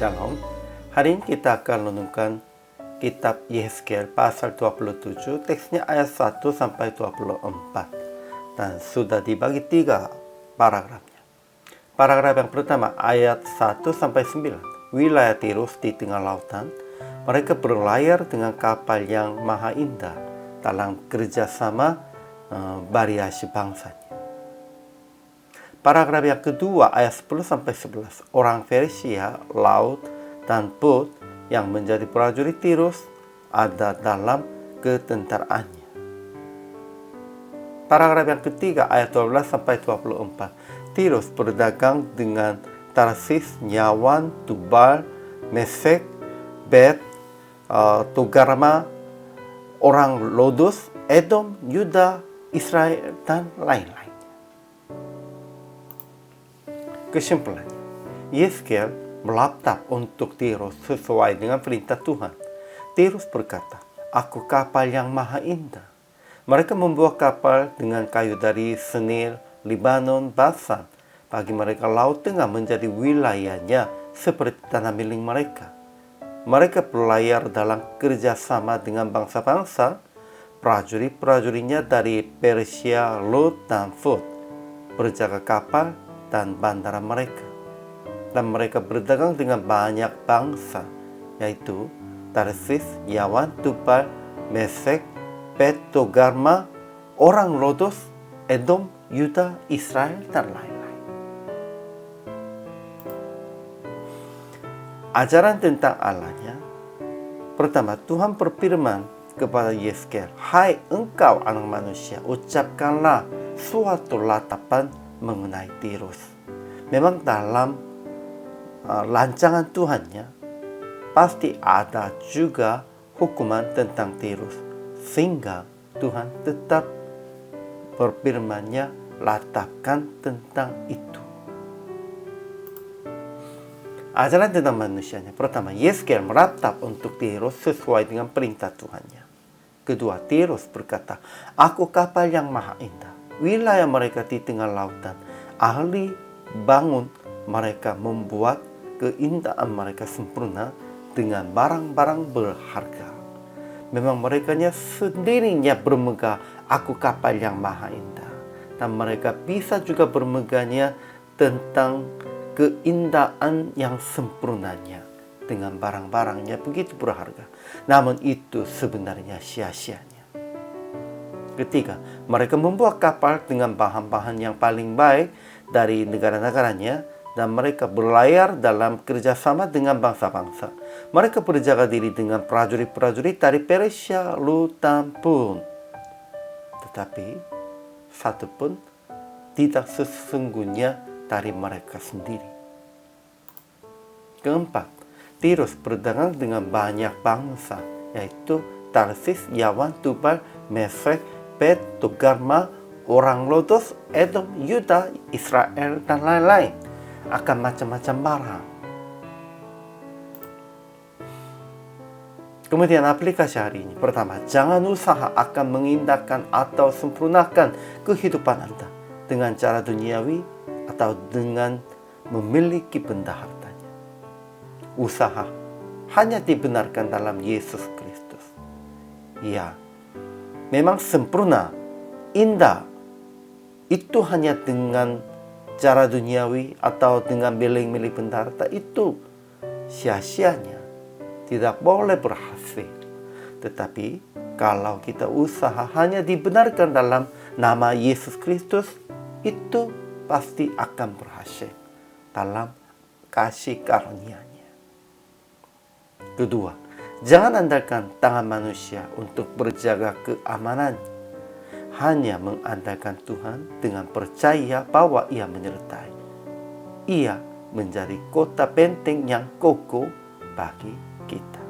Shalom. Hari ini kita akan renungkan kitab Yehezkiel pasal 27, teksnya ayat 1 sampai 24. Dan sudah dibagi 3 paragrafnya. Paragraf yang pertama ayat 1 sampai 9. Wilayah Tirus di tengah lautan, mereka berlayar dengan kapal yang maha indah dalam kerjasama variasi bangsanya. Paragraf yang kedua ayat 10 sampai 11. Orang Persia, laut, dan Put yang menjadi prajurit Tirus ada dalam ketentaraannya. Paragraf yang ketiga ayat 12 sampai 24. Tirus berdagang dengan Tarsis, Yawan, Tubal, Mesek, Bet, Togarma, orang Lodus, Edom, Yuda, Israel, dan lain-lain. Kesimpulannya, Yehezkiel melaptap untuk Tirus sesuai dengan perintah Tuhan. Tirus berkata, "Aku kapal yang maha indah." Mereka membuat kapal dengan kayu dari Senir, Libanon, Basan. Bagi mereka, Laut Tengah menjadi wilayahnya seperti tanah milik mereka. Mereka berlayar dalam kerjasama dengan bangsa-bangsa. Prajurit-prajuritnya dari Persia, Lut, dan Fut berjaga kapal dan bandara mereka. Dan mereka berdagang dengan banyak bangsa, yaitu Tarsis, Yawan, Tubal, Mesek, Bet, Togarma, orang Lodus, Edom, Yuda, Israel, dan lain-lain. Ajaran tentang Allahnya. Pertama, Tuhan berfirman kepada Yehezkiel, "Hai engkau anak manusia, ucapkanlah suatu latapan mengenai Tirus." Memang dalam rancangan Tuhannya pasti ada juga hukuman tentang Tirus, sehingga Tuhan tetap berfirman-Nya latapkan tentang itu. Ajaran tentang manusianya. Pertama, Yehezkiel meratap untuk Tirus sesuai dengan perintah Tuhannya. Kedua, Tirus berkata, "Aku kapal yang maha indah." Wilayah mereka di tengah lautan. Ahli bangun mereka membuat keindahan mereka sempurna dengan barang-barang berharga. Memang mereka sendirinya bermegah, "Aku kapal yang maha indah." Dan mereka bisa juga bermegahnya tentang keindahan yang sempurnanya dengan barang-barangnya begitu berharga. Namun itu sebenarnya sia-sianya. Ketiga, mereka membuat kapal dengan bahan-bahan yang paling baik dari negara-negaranya dan mereka berlayar dalam kerjasama dengan bangsa-bangsa. Mereka berjaga diri dengan prajurit-prajurit dari Persia, Lut, dan Put. Tetapi satu pun tidak sesungguhnya dari mereka sendiri. Keempat, Tirus berdagang dengan banyak bangsa, yaitu Tarsis, Yawan, Tubal, Mesek, Bet, Togarma, orang Lodus, Edom, Yuda, Israel, dan lain-lain. Akan macam-macam barang. Kemudian aplikasi hari ini. Pertama, jangan usaha akan mengindahkan atau sempurnakan kehidupan Anda dengan cara duniawi atau dengan memiliki benda hartanya. Usaha hanya dibenarkan dalam Yesus Kristus. Ya, memang sempurna, indah, itu hanya dengan cara duniawi atau dengan milik benda harta, itu sia-sianya, tidak boleh berhasil. Tetapi kalau kita usaha hanya dibenarkan dalam nama Yesus Kristus, itu pasti akan berhasil dalam kasih karunia-Nya. Kedua, jangan andalkan tangan manusia untuk berjaga keamanan. Hanya mengandalkan Tuhan dengan percaya bahwa Ia menyertai. Ia menjadi kota benteng yang kokoh bagi kita.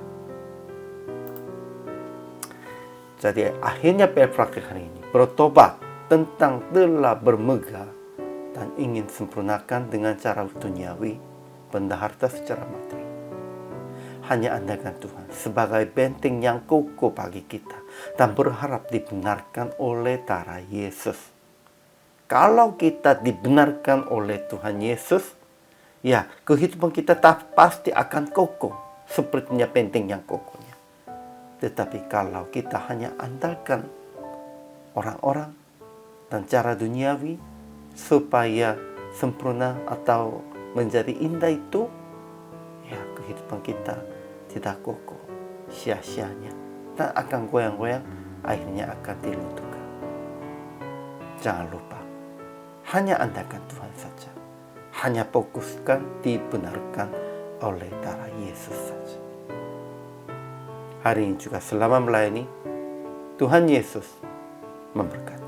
Jadi akhirnya praktik hari ini bertobat tentang telah bermegah dan ingin sempurnakan dengan cara duniawi, benda harta secara materi. Hanya andalkan Tuhan sebagai benteng yang kokoh bagi kita dan berharap dibenarkan oleh darah Yesus. Kalau kita dibenarkan oleh Tuhan Yesus, ya kehidupan kita tak pasti akan kokoh sepertinya penting yang kokohnya. Tetapi kalau kita hanya andalkan orang-orang dan cara duniawi supaya sempurna atau menjadi indah itu, ya kehidupan kita tidak kokoh, sia-sianya, dan akan goyang-goyang, akhirnya akan dilunturkan. Jangan lupa, hanya andalkan Tuhan saja. Hanya fokuskan dibenarkan oleh darah Yesus saja. Hari ini juga selama melayani, Tuhan Yesus memberkati.